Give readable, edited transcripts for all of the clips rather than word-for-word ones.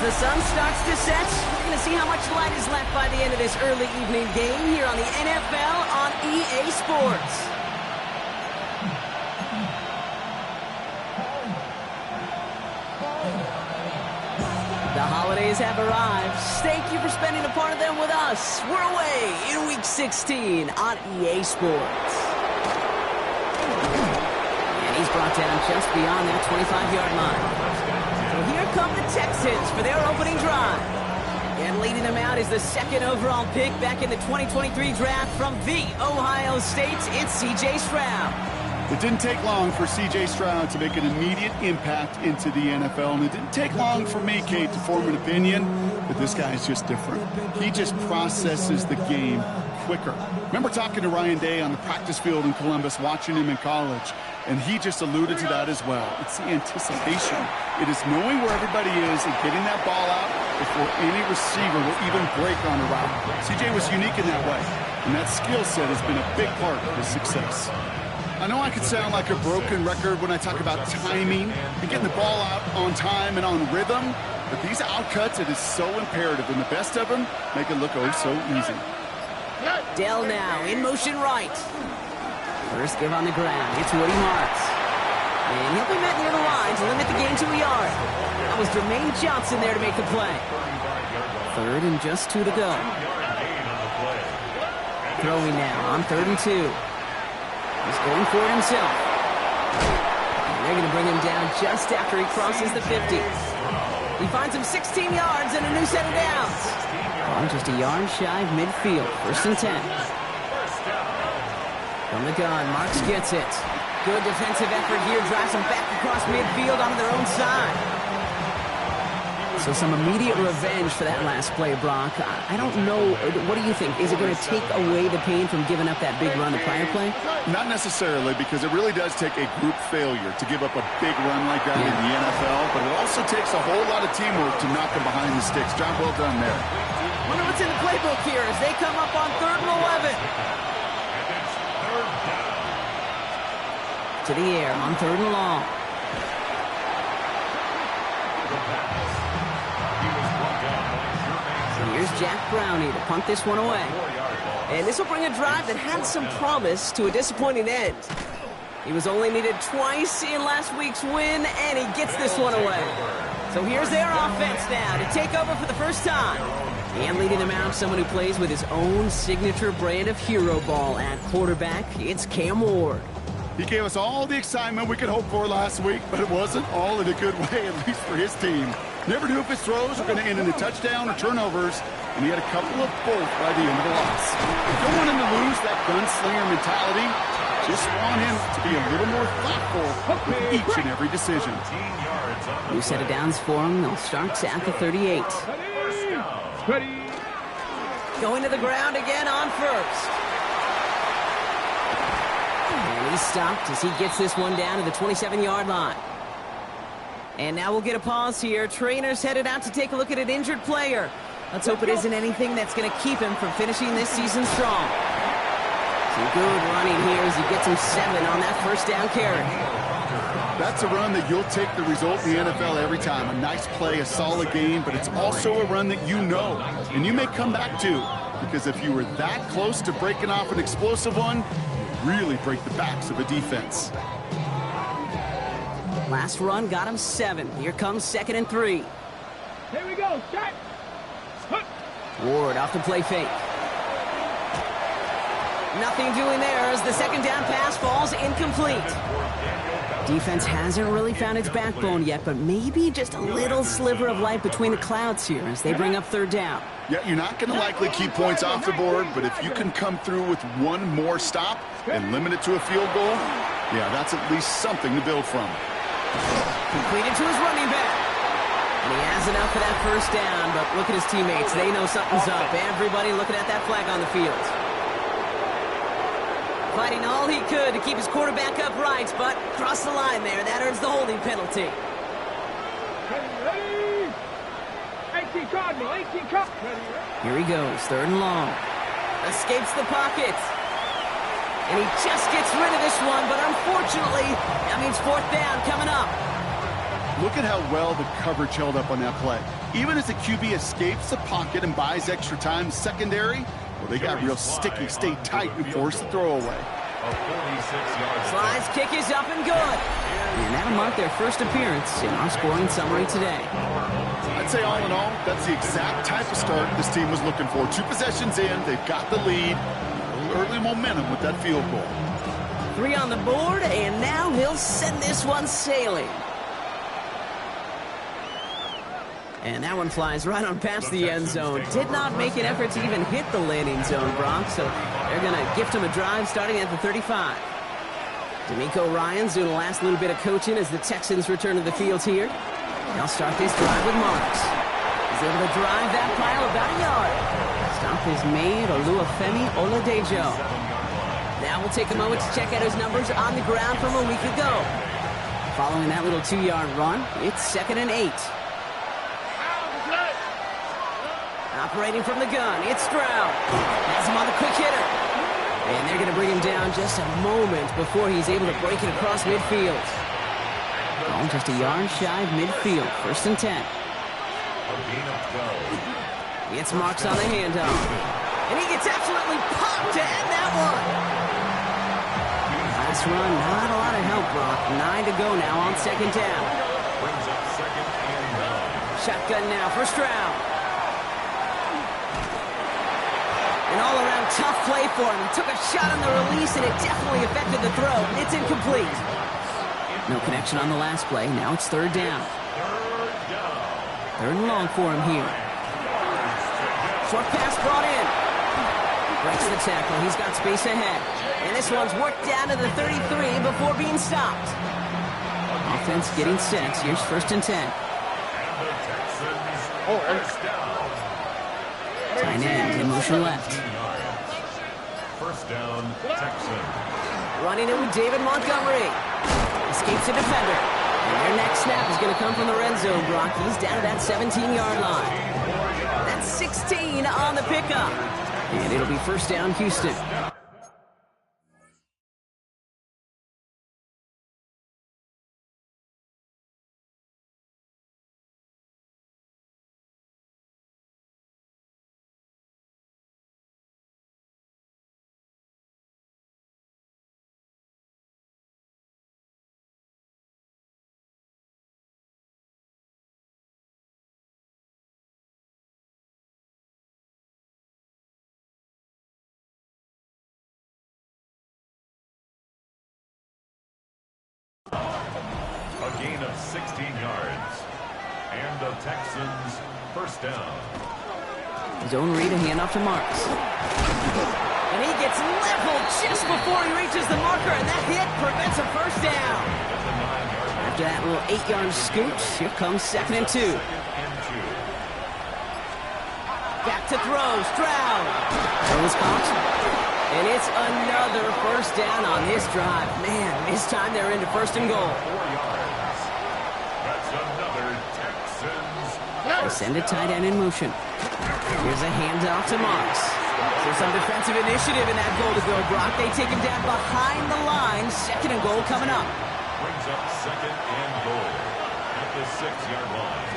the sun starts to set, we're going to see how much light is left by the end of this early evening game here on the NFL on EA Sports. The holidays have arrived. Thank you for spending a part of them with us. We're away in Week 16 on EA Sports. And he's brought down just beyond that 25-yard line. So here come the Texans for their opening drive. And leading them out is the second overall pick back in the 2023 draft from the Ohio State. It's C.J. Stroud. It didn't take long for C.J. Stroud to make an immediate impact into the NFL, and it didn't take long for me, Kate, to form an opinion, but this guy is just different. He just processes the game quicker. Remember talking to Ryan Day on the practice field in Columbus, watching him in college, and he just alluded to that as well. It's the anticipation. It is knowing where everybody is and getting that ball out before any receiver will even break on a route. C.J. was unique in that way, and that skill set has been a big part of his success. I know I could sound like a broken record when I talk about timing and getting the ball out on time and on rhythm, but these outcuts, it is so imperative, and the best of them make it look oh so easy. Dell now in motion right. First give on the ground. It's Woody Marks. And he'll be met near the line to limit the gain to a yard. That was Jermaine Johnson there to make the play. Third and just 2 to go. Throwing now on 3rd and 2. He's going for it himself. And they're going to bring him down just after he crosses the 50. He finds him 16 yards and a new set of downs. Oh, just a yard shy of midfield. 1st and 10. From the gun, Marks gets it. Good defensive effort here. Drives him back across midfield onto their own side. So some immediate revenge for that last play, Brock. I don't know. What do you think? Is it going to take away the pain from giving up that big run the prior play? Not necessarily, because it really does take a group failure to give up a big run like that in the NFL, but it also takes a whole lot of teamwork to knock them behind the sticks. Job well done there. Wonder what's in the playbook here as they come up on 3rd and 11. To the air on 3rd and long. Here's Jack Brownie to punt this one away. And this will bring a drive that had some promise to a disappointing end. He was only needed twice in last week's win, and he gets this one away. So here's their offense now to take over for the first time. And leading them out, someone who plays with his own signature brand of hero ball at quarterback. It's Cam Ward. He gave us all the excitement we could hope for last week, but it wasn't all in a good way, at least for his team. Never knew if his throws were going to end in a touchdown or turnovers, and he had a couple of both by the end of the loss. You don't want him to lose that gunslinger mentality. Just want him to be a little more thoughtful with each and every decision. New set of downs for him. They'll start at the 38. Going to the ground again on 1st. And he's stopped as he gets this one down to the 27-yard line. And now we'll get a pause here. Trainers headed out to take a look at an injured player. Let's hope it isn't anything that's going to keep him from finishing this season strong. Some good running here as he gets him 7 on that first down carry. That's a run that you'll take the result in the NFL every time. A nice play, a solid game, but it's also a run that you know, and you may come back to, because if you were that close to breaking off an explosive one, you really break the backs of a defense. Last run got him 7. Here comes 2nd and 3. Here we go. Shot. Ward off the play fake. Nothing doing there as the second down pass falls incomplete. Defense hasn't really found its backbone yet, but maybe just a little sliver of light between the clouds here as they bring up 3rd down. Yeah, you're not going to likely keep points off the board, but if you can come through with one more stop and limit it to a field goal, yeah, that's at least something to build from. Completed to his running back. And he has enough for that first down, but look at his teammates. They know something's up. Everybody looking at that flag on the field. Fighting all he could to keep his quarterback upright, but crossed the line there. That earns the holding penalty. 18 Cardinal, 18 Cardinal. Here he goes, 3rd and long. Escapes the pocket. And he just gets rid of this one, but unfortunately, that means 4th down coming up. Look at how well the coverage held up on that play. Even as the QB escapes the pocket and buys extra time secondary, well, they got real sticky, stayed tight, and forced the throwaway. Slide's kick is up and good. And that'll mark their first appearance in our scoring summary today. I'd say all in all, that's the exact type of start this team was looking for. 2 possessions in, they've got the lead. A little early momentum with that field goal. 3 on the board, and now he'll send this one sailing. And that one flies right on past the end zone. Did not make an effort to even hit the landing zone, Brock, so they're going to gift him a drive starting at the 35. D'Amico Ryans doing the last little bit of coaching as the Texans return to the field here. They'll start this drive with Marks. He's able to drive that pile about a yard. Stop is made, Oluwafemi Oladejo. Now we'll take a moment to check out his numbers on the ground from a week ago. Following that little 2-yard run, it's 2nd and 8. Operating from the gun, it's Stroud. Has him on the quick hitter. And they're going to bring him down just a moment before he's able to break it across midfield. Oh, just a yard shy of midfield. 1st and 10. It's Marks on the handoff. And he gets absolutely popped to end that one. Last run, not a lot of help, Brock. 9 to go now on 2nd down. Shotgun now for Stroud. An all-around tough play for him. He took a shot on the release, and it definitely affected the throw. It's incomplete. No connection on the last play. Now it's 3rd down. 3rd and long for him here. Short pass brought in. Breaks the tackle. He's got space ahead. And this one's worked down to the 33 before being stopped. Offense getting set. Here's 1st and 10. Tight end in motion left. 1st down, Texans. Running it with David Montgomery. Escapes a defender. And their next snap is going to come from the red zone, Brock. He's down to that 17-yard line. That's 16 on the pickup. And it'll be 1st down, Houston. A gain of 16 yards. And the Texans 1st down. Zone read, a handoff to Marks. And he gets leveled just before he reaches the marker, and that hit prevents a 1st down. After that little 8-yard scoot, here comes 2nd and 2. Back to throw, Stroud. Throws caught. And it's another 1st down on this drive. Man, this time they're into 1st and goal. 4 yards. That's another Texans. They send a tight end in motion. Here's a handoff to Marks. So some defensive initiative in that goal to go, Brock. They take him down behind the line. 2nd and goal coming up. Brings up 2nd and goal at the 6-yard line.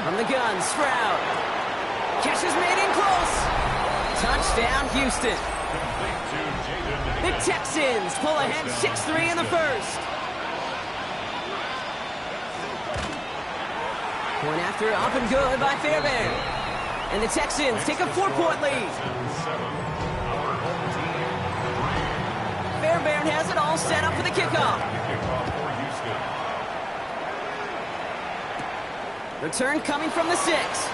From the gun, Stroud. Catch is made in close. Touchdown, Houston. The Texans pull ahead 6-3 in the 1st. Point after up and good by Fairbairn. And the Texans take a 4-point lead. Fairbairn has it all set up for the kickoff. Return coming from the 6.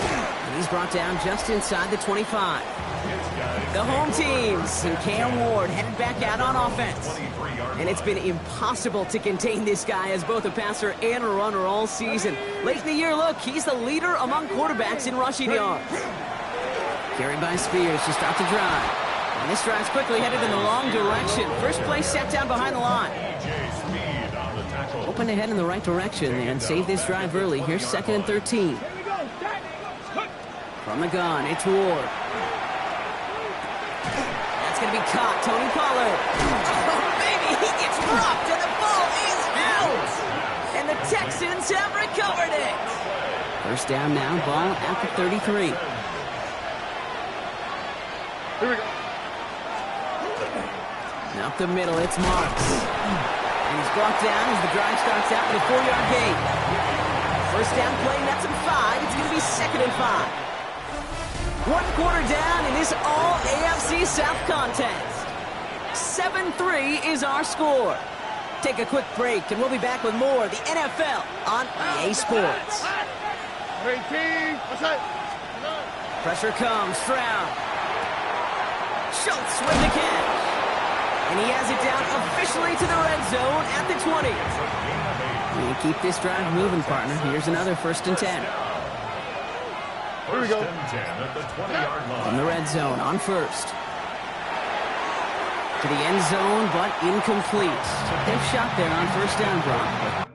And he's brought down just inside the 25. The home teams and Cam Ward headed back out on offense. And it's been impossible to contain this guy as both a passer and a runner all season. Late in the year, look, he's the leader among quarterbacks in rushing yards. Carried by Spears to start the drive. And this drive's quickly headed in the wrong direction. First play set down behind the line. Open ahead in the right direction and save this drive early. Here's 2nd and 13. From the gun, it's Ward. That's going to be caught. Tony Pollard. Oh, baby, he gets dropped and the ball is out. And the Texans have recovered it. First down now, ball at the 33. Here we go. Up the middle, it's Marks. And he's brought down as the drive starts out with a 4-yard gain. First down play, that's in 5. It's going to be 2nd and 5. 1 quarter down in this all-AFC South contest. 7-3 is our score. Take a quick break, and we'll be back with more of the NFL on EA Sports. 18. Pressure comes, Stroud. Schultz with the catch. And he has it down officially to the red zone at the 20. You keep this drive moving, partner. Here's another 1st and 10. Here we go. At the 20-yard line. From the red zone on 1st. To the end zone, but incomplete. Safe shot there on 1st down, Brock.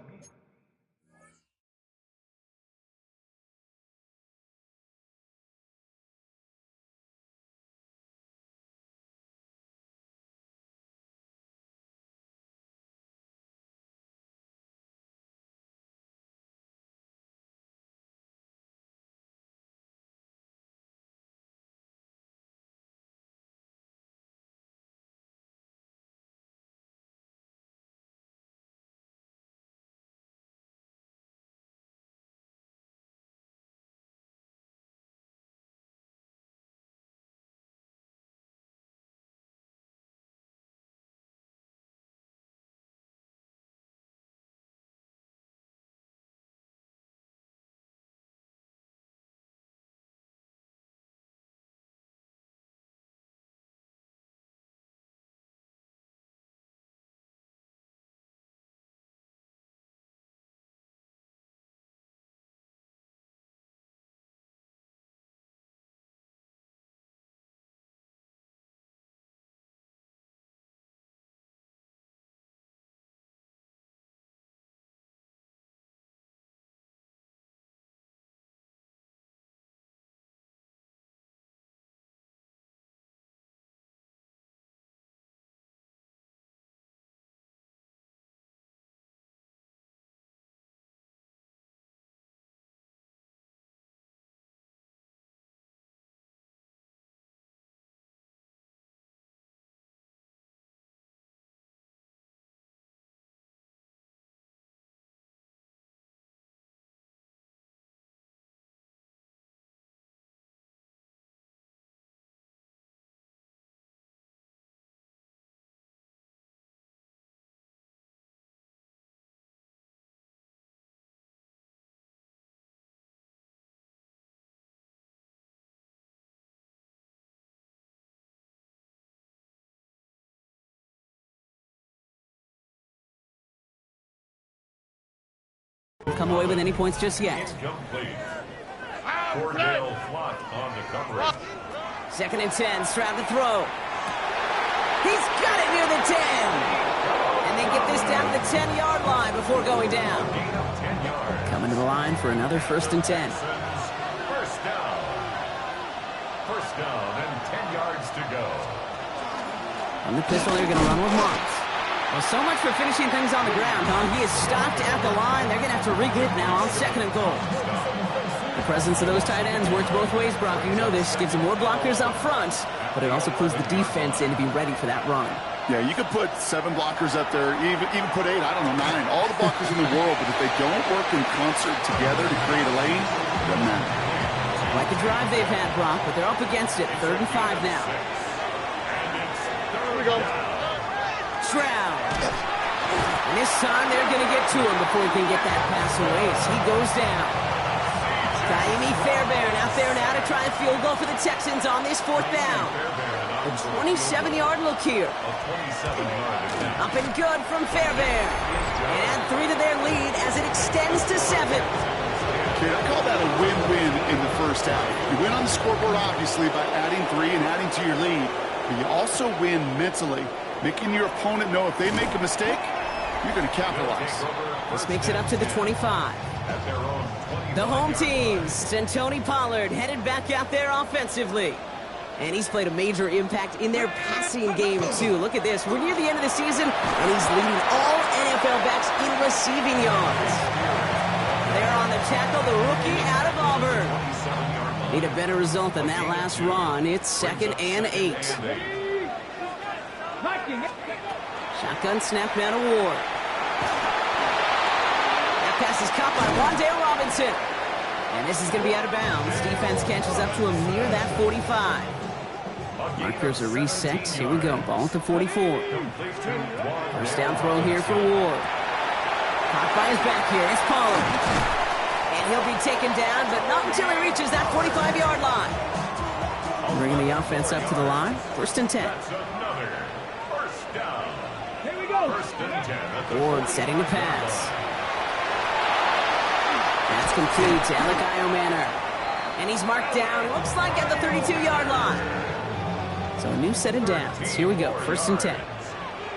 Come away with any points just yet. Incomplete. Cordell Flott on the coverage. 2nd and 10, Stroud to throw. He's got it near the 10. And they get this down to the 10-yard line before going down. Gain of 10 yards. Coming to the line for another 1st and 10. First down. First down and 10 yards to go. On the pistol, they're going to run with Marks. Well, so much for finishing things on the ground, huh? He is stopped at the line. They're going to have to regroup now on 2nd and goal. The presence of those tight ends works both ways, Brock. You know this. Gives them more blockers up front, but it also clues the defense in to be ready for that run. Yeah, you could put 7 blockers up there, even put 8, I don't know, 9. All the blockers in the world, but if they don't work in concert together to create a lane, it doesn't matter. Like the drive they've had, Brock, but they're up against it. 3rd and 5 now. Here we go. Stroud. And this time they're going to get to him before he can get that pass away as he goes down. Kaimi Fairbairn out there now to try a field goal for the Texans on this 4th down. A 27-yard look here. Up and good from Fairbairn. And add 3 to their lead as it extends to 7. Okay, I call that a win-win in the first half. You win on the scoreboard, obviously, by adding 3 and adding to your lead. But you also win mentally, making your opponent know if they make a mistake, you're going to capitalize. This makes it up to the 25. The home teams and Tony Pollard headed back out there offensively. And he's played a major impact in their passing game, too. Look at this. We're near the end of the season, and he's leading all NFL backs in receiving yards. There on the tackle, the rookie out of Auburn. Need a better result than that last run. It's 2nd and 8. Shotgun snap now to Ward. That pass is caught by Wan'Dale Robinson. And this is going to be out of bounds. Defense catches up to him near that 45. Markers are reset. Here we go. Ball at the 44. First down throw here for Ward. Caught by his back here. It's Pollard. And he'll be taken down, but not until he reaches that 45-yard line. Bringing the offense up to the line. 1st and 10. First down. Here we go. First and 10. Ward setting the pass. That's complete to Alec Iomanner. And he's marked down, looks like at the 32-yard line. So a new set of downs. Here we go, 1st and 10.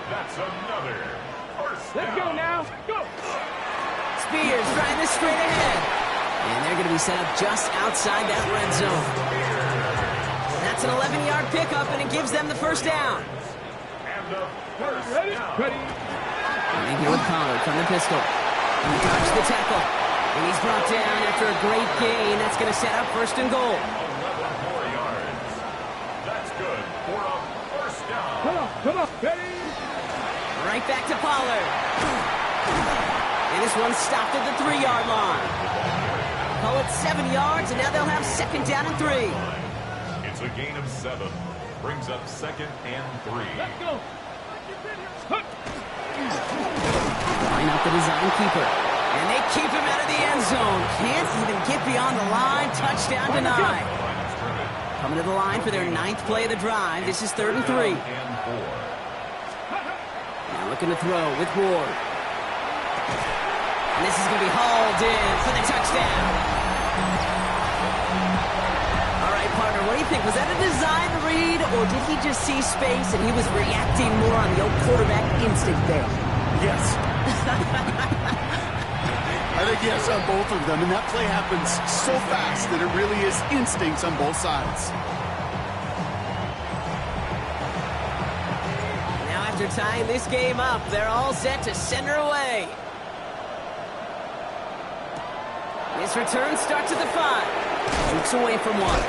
That's another first down. Let's go now. Go. Spears trying this straight ahead. And they're going to be set up just outside that red zone. That's an 11-yard pickup, and it gives them the first down. And the first down. Ready. And they go with Pollard from the pistol. And he dodged the tackle. And he's brought down after a great gain. That's going to set up 1st and goal. 11 more yards. That's good for a first down. Come on, ready. Right back to Pollard. And this one stopped at the 3-yard line. Call it 7 yards, and now they'll have 2nd down and 3. It's a gain of 7. Brings up 2nd and 3. Let's go. Line up the design keeper. And they keep him out of the end zone. Can't even get beyond the line. Touchdown denied. Coming to the line for their 9th play of the drive. This is 3rd and 3. Now looking to throw with Ward. And this is going to be hauled in for the touchdown. All right, partner, what do you think? Was that a design read, or did he just see space and he was reacting more on the old quarterback instinct there? Yes. I think yes on both of them, and that play happens so fast that it really is instincts on both sides. Now after tying this game up, they're all set to send her away. This return starts at the 5. Shoots away from one.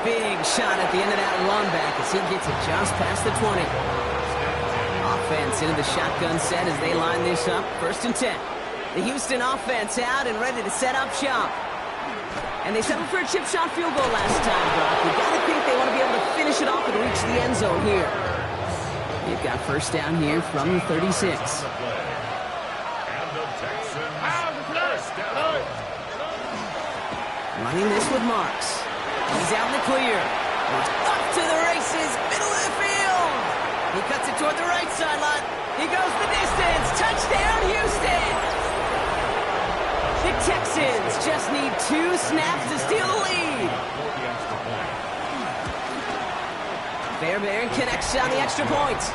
Big shot at the end of that run back as he gets it just past the 20. Offense into the shotgun set as they line this up. 1st and 10. The Houston offense out and ready to set up shop. And they settled for a chip shot field goal last time, Brock. You got to think they want to be able to finish it off and reach the end zone here. They've got 1st down here from the 36. And the Texans first down. Running this with Marks. He's out in the clear. He's up to the races, middle of the field. He cuts it toward the right sideline. He goes the distance. Touchdown, Houston. The Texans just need 2 snaps to steal the lead. Fairbairn connects on the extra point.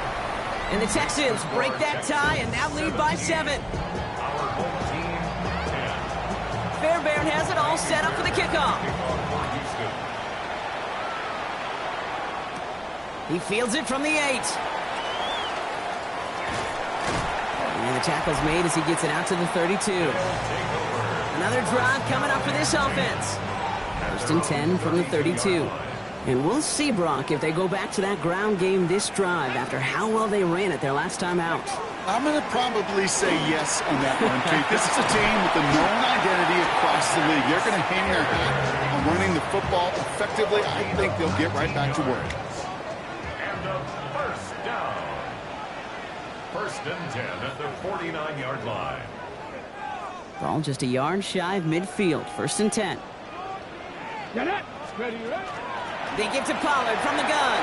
And the Texans break that tie and now lead by 7. Fairbairn has it all set up for the kickoff. He fields it from the 8. And the tackle's made as he gets it out to the 32. Another drive coming up for this offense. 1st and 10 from the 32. And we'll see, Brock, if they go back to that ground game this drive after how well they ran it their last time out. I'm going to probably say yes on that one, Kate. This is a team with a known identity across the league. They're going to hang their hat on running the football effectively. I think they'll get right back to work. And a first down. 1st and 10 at the 49-yard line. Ball just a yard shy of midfield. 1st and 10. Get it. Ready, ready. They give to Pollard from the gun.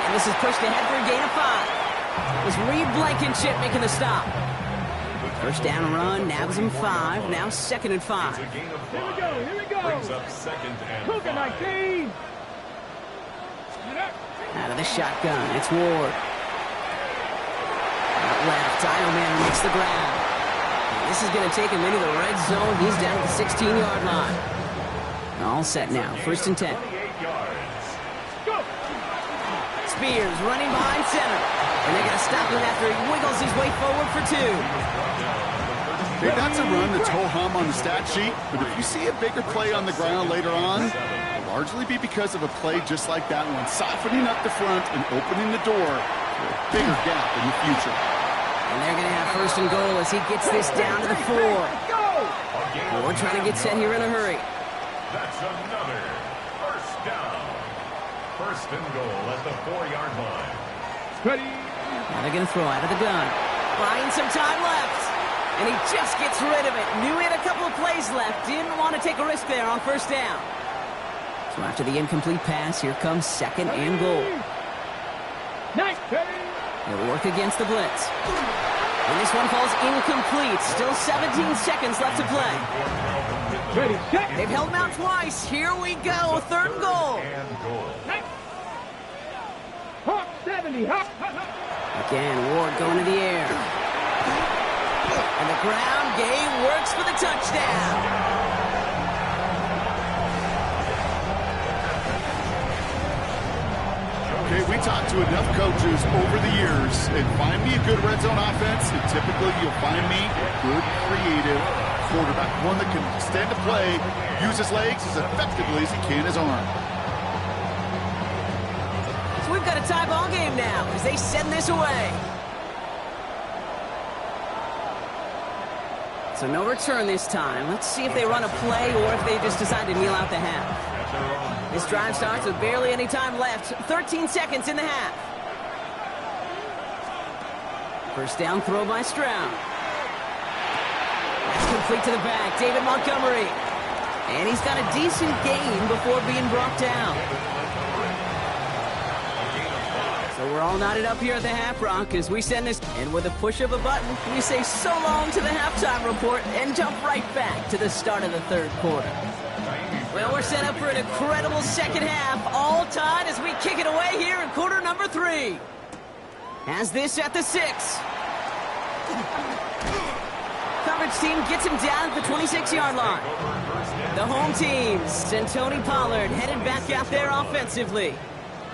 And this is pushed ahead for a gain of 5. It was Reed Blankenship making the stop. 1st down run, nabs him 5. Now 2nd and 5. It's a gain of 5. Here we go, here we go. Brings up 2nd and 5. 19. Out of the shotgun, it's Ward. Out left, Iomanner makes the grab. And this is going to take him into the red zone. He's down at the 16-yard line. All set now, 1st and 10. 28 yards. Spears running behind center. And they're going to stop him after he wiggles his way forward for 2. Okay, that's a run that's ho-hum on the stat sheet, but if you see a bigger play on the ground later on, it'll largely be because of a play just like that one, softening up the front and opening the door for a bigger gap in the future. And they're going to have first and goal as he gets this down to the 4. We're trying to get set here in a hurry. That's another first down. First and goal at the 4-yard line. Now they're going to throw out of the gun. Buying some time left. And he just gets rid of it. Knew he had a couple of plays left. Didn't want to take a risk there on first down. So after the incomplete pass, here comes second and goal. He'll work against the blitz. And this one falls incomplete. Still 17 seconds left to play. They've held him out twice. Here we go. Third and goal. Again, Ward going to the air. And the ground game works for the touchdown. Okay, we talked to enough coaches over the years, and find me a good red zone offense, and typically you'll find me a good, creative quarterback, one that can extend a play, use his legs as effectively as he can his arm. So we've got a tie ball game now as they send this away. So no return this time. Let's see if they run a play or if they just decide to kneel out the half. This drive starts with barely any time left. 13 seconds in the half. First down throw by Stroud. That's complete to the back. David Montgomery. And he's got a decent gain before being brought down. So we're all knotted up here at the Half Rock as we send this, and with a push of a button, we say so long to the halftime report and jump right back to the start of the third quarter. Well, we're set up for an incredible second half, all tied as we kick it away here in quarter number 3. Has this at the 6. Coverage team gets him down at the 26-yard line. The home teams and Tony Pollard headed back out there offensively.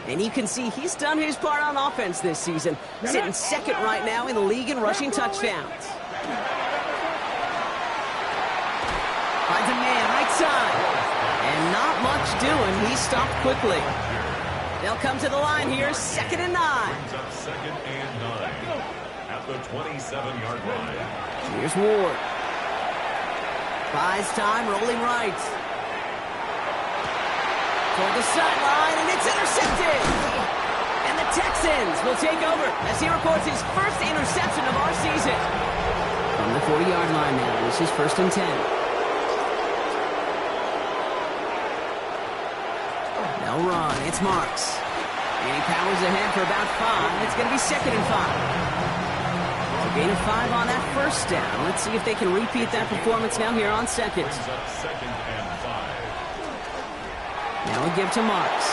And you can see he's done his part on offense this season, sitting second right now in the league in rushing touchdowns. Finds a man right side. And not much doing. He stopped quickly. They'll come to the line here, 2nd and 9. Brings up 2nd and 9 at the 27-yard line. Here's Ward. Buys time, rolling right. Toward the sideline, and it's intercepted. And the Texans will take over as he records his first interception of our season. From the 40-yard line now, this is 1st and 10. They'll run, it's Marks. And he powers ahead for about 5. It's going to be 2nd and 5. So gain of 5 on that first down. Let's see if they can repeat that performance now here on 2nd. Brings up 2nd and 5. Now we give to Marks.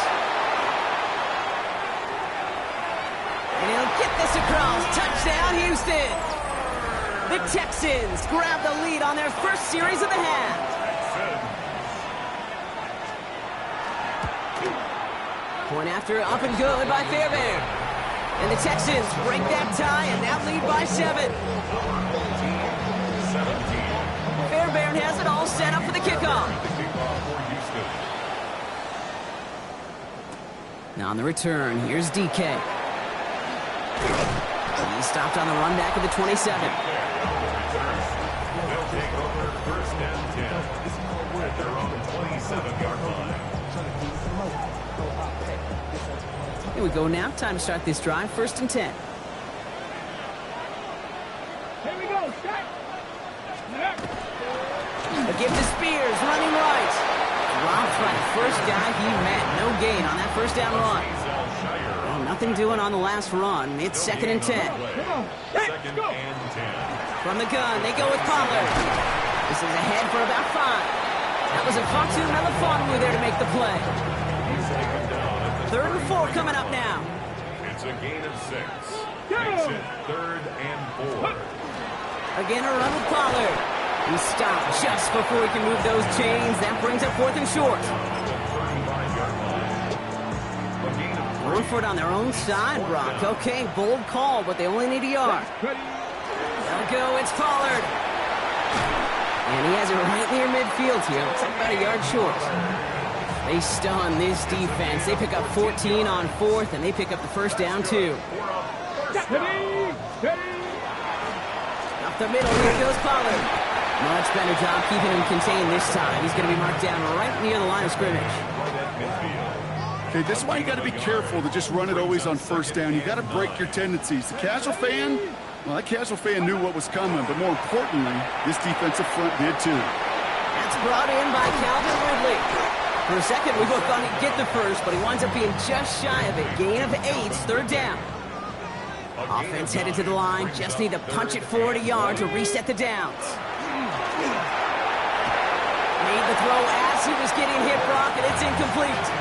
And he'll get this across. Touchdown, Houston. The Texans grab the lead on their first series of the half. Point after, up and good by Fairbairn. And the Texans break that tie and now lead by 7. Fairbairn has it all set up for the kickoff. Now on the return, here's DK. He stopped on the run back of the 27. They'll take over 1st and 10 at their own 27-yard line. Here we go now. Time to start this drive. 1st and 10. Here we go. A give to Spears, running right. Dropped by the first guy he met. No gain on that first down run. Well, nothing doing on the last run. It's 2nd and 10. 2nd and 10. From the gun, they go with Pollard. This is ahead for about 5. That was a Fatu Melifonwu there to make the play. 3rd and 4 coming up now. It's a gain of 6. Makes it 3rd and 4. Again, a run with Pollard. He stopped just before he can move those chains. That brings up 4th and short. A gain Going for it on their own side, Brock. Okay, bold call, but they only need a yard. They'll go, it's Pollard. And he has it right near midfield here. Looks like about a yard short. They stun this defense. They pick up 14 on fourth, and they pick up the first down, too. Up the middle, here goes Pollard. Much better job keeping him contained this time. He's going to be marked down right near the line of scrimmage. Okay, this is why you got to be careful to just run it always on first down. You got to break your tendencies. The casual fan, well, that casual fan knew what was coming, but more importantly, this defensive front did too. That's brought in by Calvin Ridley. For a second, we both thought he'd get the first, but he winds up being just shy of it. Gain of 8, third down. Offense headed to the line. Just need to punch it forward a yard to reset the downs. Made the throw as he was getting hit, Brock, and it's incomplete.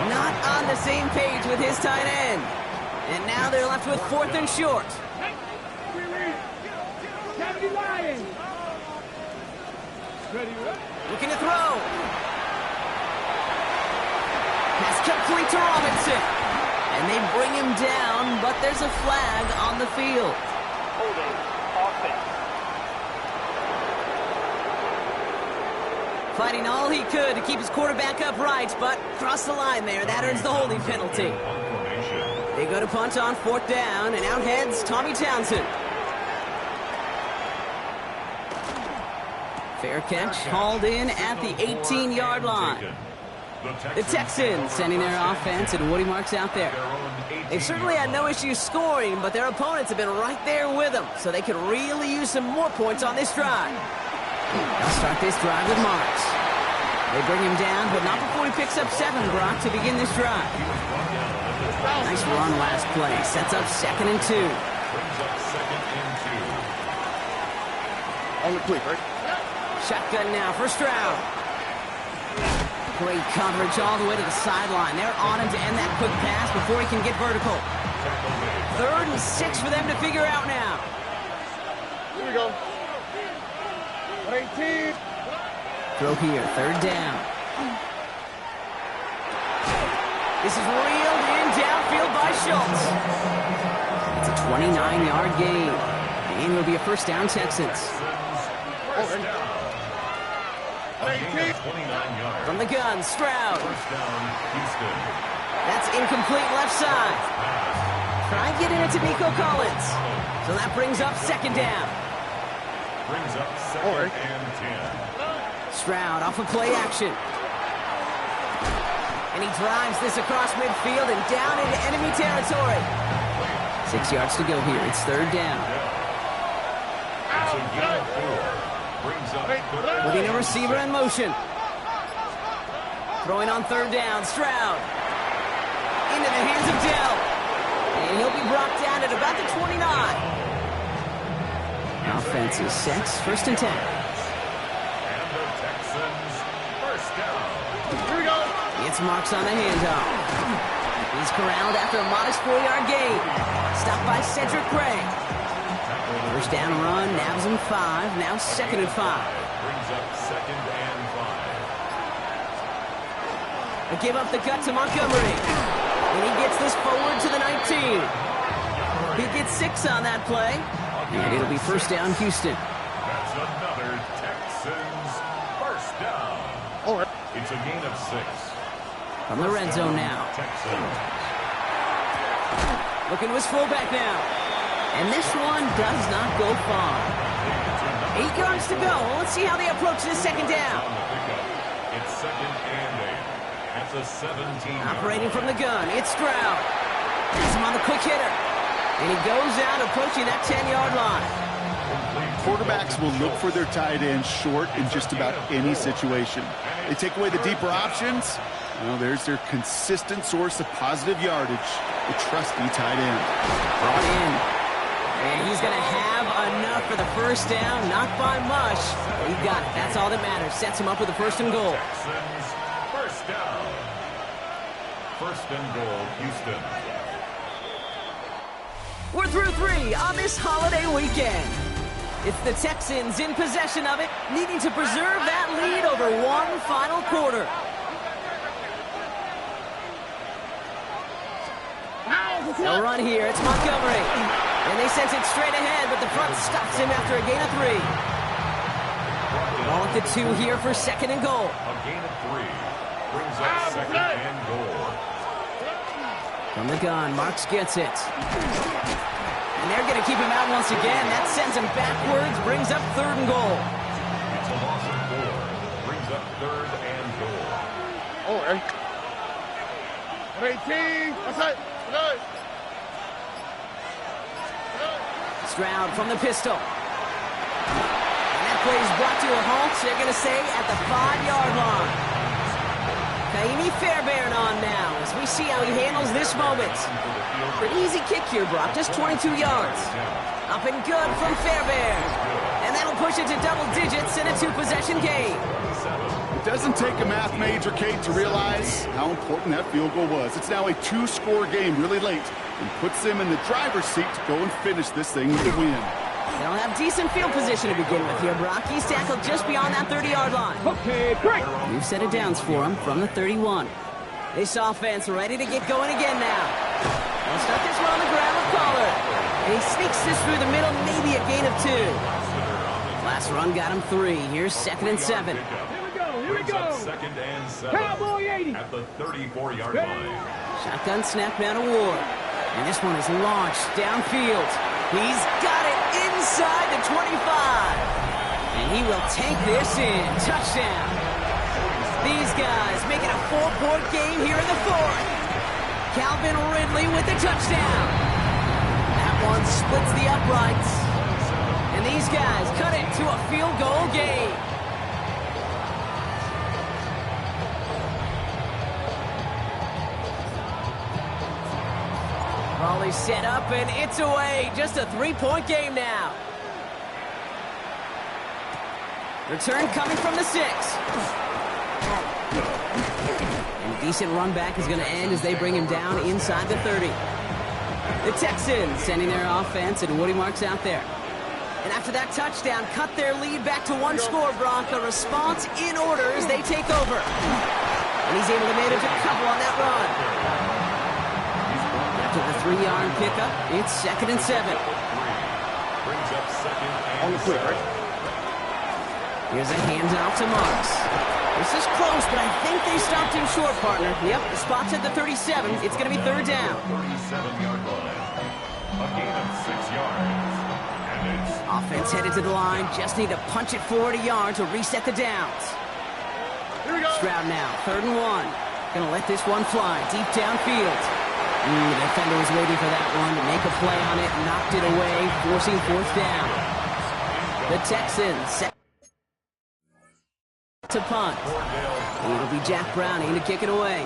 Not on the same page with his tight end. And now they're left with 4th and short. Looking to throw. Pass complete to Robinson. And they bring him down, but there's a flag on the field. Holding offense. Fighting all he could to keep his quarterback upright, but crossed the line there. That earns the holding penalty. They go to punt on 4th down, and out heads Tommy Townsend. Fair catch, hauled in at the 18-yard line. The Texans sending their offense, and Woody Marks out there. They've certainly had no issues scoring, but their opponents have been right there with them, so they could really use some more points on this drive. They'll start this drive with Marks. They bring him down, but not before he picks up 7, Brock, to begin this drive. Nice run last play. Sets up 2nd and 2. On the quick, right? Shotgun now for Stroud. Great coverage all the way to the sideline. They're on him to end that quick pass before he can get vertical. 3rd and 6 for them to figure out now. Here we go. 18. Throw here, 3rd down. This is reeled in downfield by Schultz. It's a 29-yard gain. And it'll be a first down, Texans. First down. 18. From the gun, Stroud. First down, Houston. That's incomplete left side. Try getting it to Nico Collins. So that brings up 2nd down. Brings up 2nd and 10. Stroud off of play action. And he drives this across midfield and down into enemy territory. 6 yards to go here. It's 3rd down. It's a gain of 4. Brings up 3rd. Putting a receiver in motion. Throwing on 3rd down. Stroud. Into the hands of Dell. And he'll be brought down at about the 29. Offense is set. 1st and 10. And the Texans, first down. Here we go. It's Marks on the handoff. He's corralled after a modest 4-yard gain. Stopped by Cedric Gray. First down run, nabs him 5. Now 2nd and 5. Brings up 2nd and 5. A give up the gut to Montgomery. And he gets this forward to the 19. He gets 6 on that play. And it'll be first down, Houston. That's another Texans first down. All right. It's a gain of 6. From the red zone now. Texans. Looking to his fullback now. And this one does not go far. 8 yards to go. Well, let's see how they approach this 2nd down. On the pickup. It's 2nd and 8. That's a 17. Operating from the gun, it's Stroud. He's him on the quick hitter. And he goes out approaching that 10-yard line. Quarterbacks will look for their tight end short in just about any situation. They take away the deeper options. Well, there's their consistent source of positive yardage, the trusty tight end. Brought in. And he's going to have enough for the first down. Not by much. But he got it. That's all that matters. Sets him up with a 1st and goal. Texans, first down. 1st and goal, Houston. We're through 3 on this holiday weekend. It's the Texans in possession of it, needing to preserve that lead over one final quarter. They'll run here. It's Montgomery. And they sent it straight ahead, but the front stops him after a gain of 3. Ball at the 2 here for 2nd and goal. A gain of 3 brings up 2nd and goal. From the gun, Marks gets it. And they're going to keep him out once again. That sends him backwards, brings up 3rd and goal. It's a loss of 4. Brings up 3rd and goal. Oh, hey. 18. What's that? Stroud from the pistol. And that play is brought to a halt. They're going to say at the 5-yard line. Kaimi Fairbairn on now as we see how he handles this moment. An easy kick here, Brock, just 22 yards. Up and good from Fairbairn. And that'll push it to double digits in a 2-possession game. It doesn't take a math major, Kate, to realize how important that field goal was. It's now a 2-score game really late and puts them in the driver's seat to go and finish this thing with a win. They'll have decent field position to begin with here, Brock. He's tackled just beyond that 30-yard line. Okay, great. New set of downs for him from the 31. This offense ready to get going again now. They'll start this one on the ground with Pollard. And he sneaks this through the middle, maybe a gain of 2. Last run got him 3. Here's 2nd and 7. Here we go. 2nd and 7. Cowboy 80. At the 34-yard line. Shotgun snap now to Ward. And this one is launched downfield. He's got it inside the 25. And he will take this in. Touchdown. These guys making a 4-point game here in the 4th. Calvin Ridley with the touchdown. That one splits the uprights. And these guys cut it to a field goal game. Raleigh set up, and it's away. Just a 3-point game now. Return coming from the 6. And a decent run back is going to end as they bring him down inside the 30. The Texans sending their offense, and Woody Marks out there. And after that touchdown, cut their lead back to 1 score, Brock. A response in order as they take over. And he's able to manage a couple on that run. After the 3-yard pickup, it's 2nd and 7. Brings up 2nd and On the quick, right? Here's a handoff to Marks. This is close, but I think they stopped him short, partner. Yep, the spot's at the 37. It's going to be 3rd down. 37-yard line. A gain of 6 yards. And it's Offense headed to the line. Just need to punch it forward a yard to reset the downs. Here we go. Stroud now, 3rd and 1. Going to let this one fly deep downfield. The defender was waiting for that one to make a play on it, knocked it away, forcing 4th down. The Texans set to punt. It'll be Jack Browning to kick it away.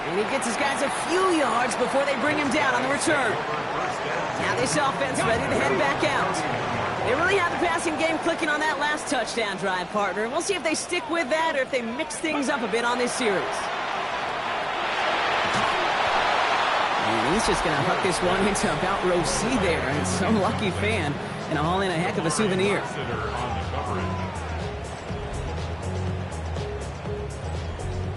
And he gets his guys a few yards before they bring him down on the return. Now this offense ready to head back out. They really have the passing game clicking on that last touchdown drive, partner. We'll see if they stick with that or if they mix things up a bit on this series. And he's just going to huck this one into about row C there. And some lucky fan and haul in a heck of a souvenir.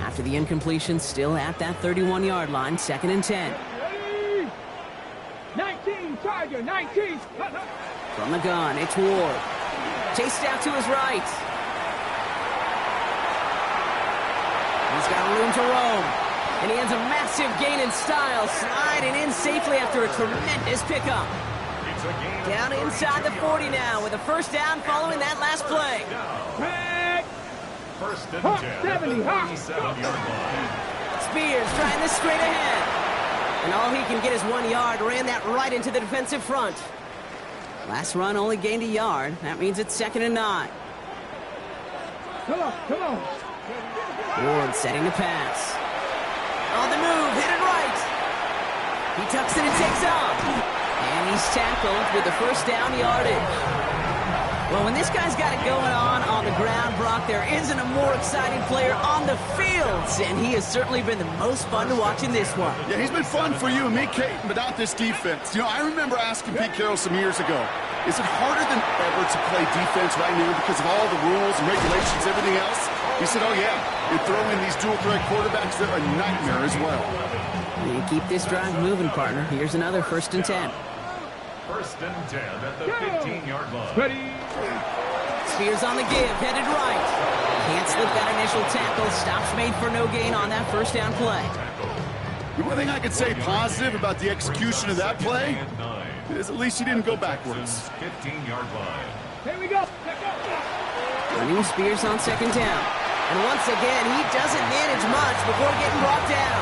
After the incompletion, still at that 31-yard line, 2nd and 10. 19, Tiger, 19. From the gun, it's Ward. Chased out to his right. He's got room to roam. And he has a massive gain in style, sliding in safely after a tremendous pickup. Down inside the 40 now with a 1st down following that last play. First and 10 at the 37-yard line. Spears trying this straight ahead. And all he can get is 1 yard. Ran that right into the defensive front. Last run only gained a yard. That means it's 2nd and 9. Come on. Ward setting the pass. On the move, hit it right. He tucks it and takes off. And he's tackled with the 1st down yardage. Well, when this guy's got it going on the ground, Brock, there isn't a more exciting player on the field. And he has certainly been the most fun to watch in this one. Yeah, he's been fun for you and me, Kate, but not this defense. You know, I remember asking Pete Carroll some years ago, Is it harder than ever to play defense right now because of all the rules and regulations, everything else? He said, oh, yeah. And throw in these dual-threat quarterbacks, they're a nightmare as well. You keep this drive moving, partner. Here's another 1st and 10. 1st and 10 at the 15-yard line. Ready. Spears on the give, headed right. Can't slip that initial tackle. Stops made for no gain on that 1st down play. The one thing I could say positive about the execution of that play is at least he didn't go backwards. 15-yard line. Here we go. Running Spears on 2nd down. And once again, he doesn't manage much before getting brought down.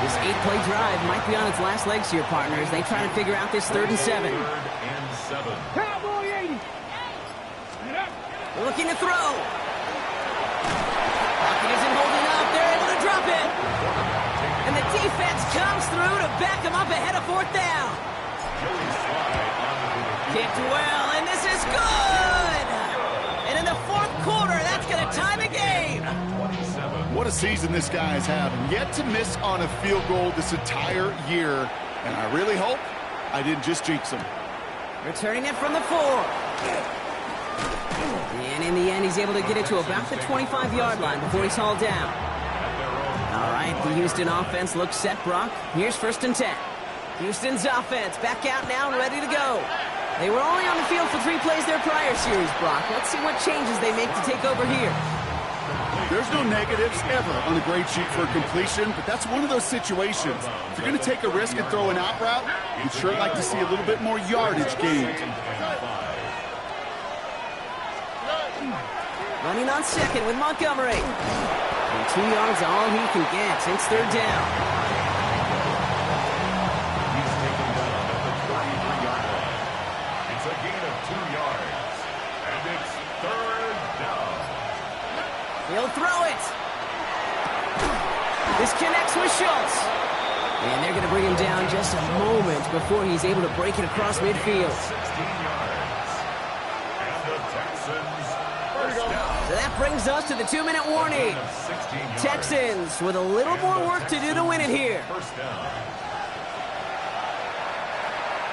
This 8-play drive might be on its last legs here, partners. They try to figure out this 3rd and 7. 3rd and 7. Cowboy 80. Looking to throw. Pocket isn't holding up. They're able to drop it. And the defense comes through to back him up ahead of 4th down. Kicked well, and this is good. And in the 4th quarter, that's going to tie the game. What a season this guy is having. Yet to miss on a field goal this entire year. And I really hope I didn't just jinx him. Returning it from the 4. And in the end, he's able to get it to about the 25-yard line before he's hauled down. All right, the Houston offense looks set, Brock. Here's 1st and 10. Houston's offense back out now and ready to go. They were only on the field for 3 plays their prior series, Brock. Let's see what changes they make to take over here. There's no negatives ever on a grade sheet for a completion, but that's one of those situations. If you're going to take a risk and throw an out route, you'd sure like to see a little bit more yardage gained. Running on 2nd with Montgomery. And 2 yards all he can get. It's 3rd down. He's taken down at the 33-yard line. It's a gain of 2 yards. And it's 3rd down. He'll throw it. This connects with Schultz. And they're going to bring him down just a moment before he's able to break it across midfield. 16 yards. And the Texans first down. So that brings us to the 2-minute warning. Texans with a little more work to do to win it here. First down.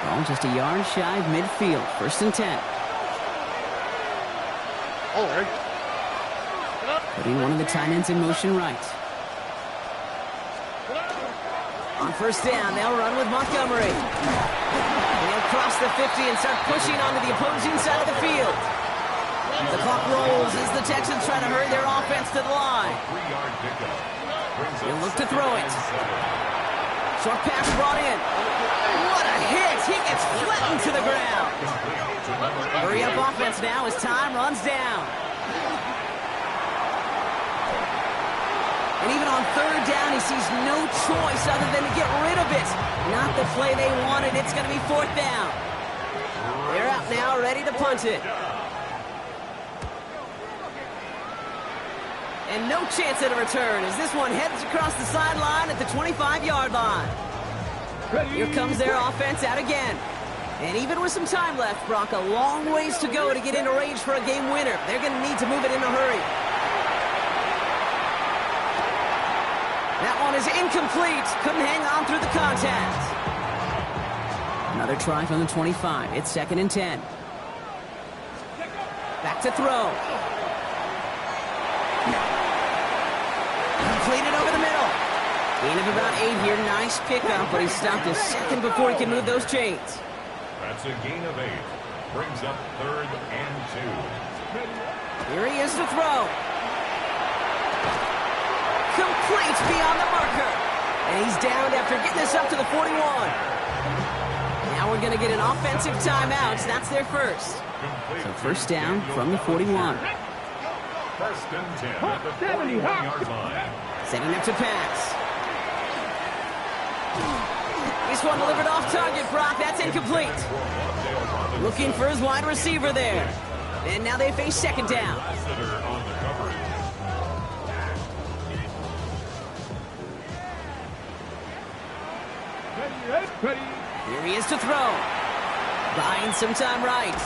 Well, just a yard shy of midfield. 1st and 10. All right. Putting one of the tight ends in motion right. On 1st down, they'll run with Montgomery. They'll cross the 50 and start pushing onto the opposing side of the field. The clock rolls as the Texans try to hurry their offense to the line. 3-yard pickup. He'll look to throw it. Short pass brought in. What a hit! He gets flattened to the ground. Hurry up offense now as time runs down. And even on 3rd down, he sees no choice other than to get rid of it. Not the play they wanted. It's going to be 4th down. They're out now, ready to punt it. And no chance at a return as this one heads across the sideline at the 25-yard line. Here comes their offense out again. And even with some time left, Brock, a long ways to go to get into range for a game winner. They're going to need to move it in a hurry. That one is incomplete. Couldn't hang on through the contact. Another try from the 25. It's 2nd and 10. Back to throw. Completed over the middle. Gain of about 8 here. Nice pickup, but he stopped a second before he can move those chains. That's a gain of 8. Brings up 3rd and 2. Here he is to throw. Complete beyond the marker. And he's downed after getting this up to the 41. Now we're going to get an offensive timeout. That's their first. So 1st down from the 41. 1st and 10 at the 41-yard line. Setting up to pass. This one delivered off target, Brock. That's incomplete. Looking for his wide receiver there. And now they face 2nd down. On the coverage. Ready. Here he is to throw. Buying some time right.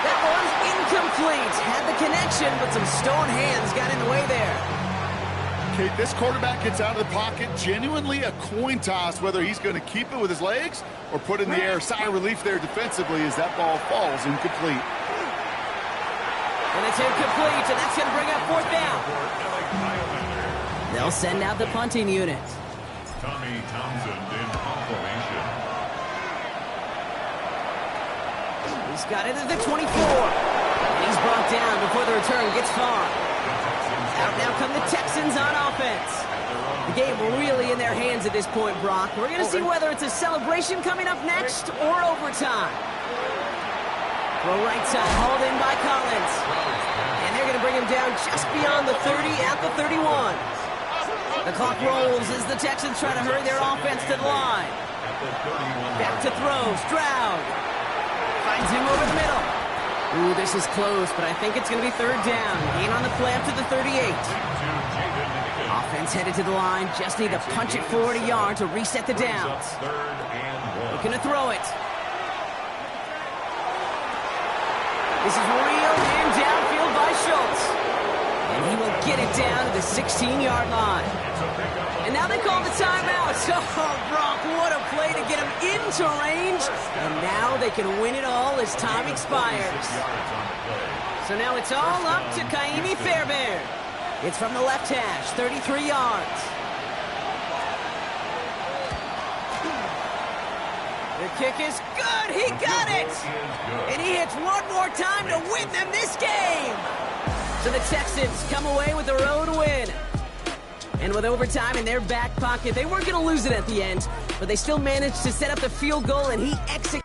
That one's incomplete. Had the connection, but some stone hands got in the way there. Kate, this quarterback gets out of the pocket, genuinely a coin toss whether he's going to keep it with his legs or put it in the air. Sigh of relief there defensively as that ball falls incomplete. And it's incomplete, and that's going to bring up fourth down. They'll send out the punting unit. Tommy Townsend in formation. He's got it at the 24. And he's brought down before the return gets far. Out now come the Texans on offense. The game really in their hands at this point, Brock. We're going to see whether it's a celebration coming up next or overtime. Throw right side, hauled in by Collins. And they're going to bring him down just beyond the 30 at the 31. The clock rolls as the Texans try to hurry their offense to the line. Back to throw, Stroud. Finds him over the middle. Ooh, this is close, but I think it's going to be third down. Gain on the play up to the 38. Offense headed to the line. Just need to punch it forward a yard to reset the downs. Looking to throw it. This is reeled in downfield by Schultz. And he will get it down to the 16-yard line. And now they call the timeout. Oh, Brock, what a play to get him into range. And now they can win it all as time expires. So now it's all up to Kaimi Fairbairn. It's from the left hash, 33 yards. The kick is good. He got it. And he hits one more time to win them this game. So the Texans come away with a road win. And with overtime in their back pocket, they weren't going to lose it at the end, but they still managed to set up the field goal, and he executed.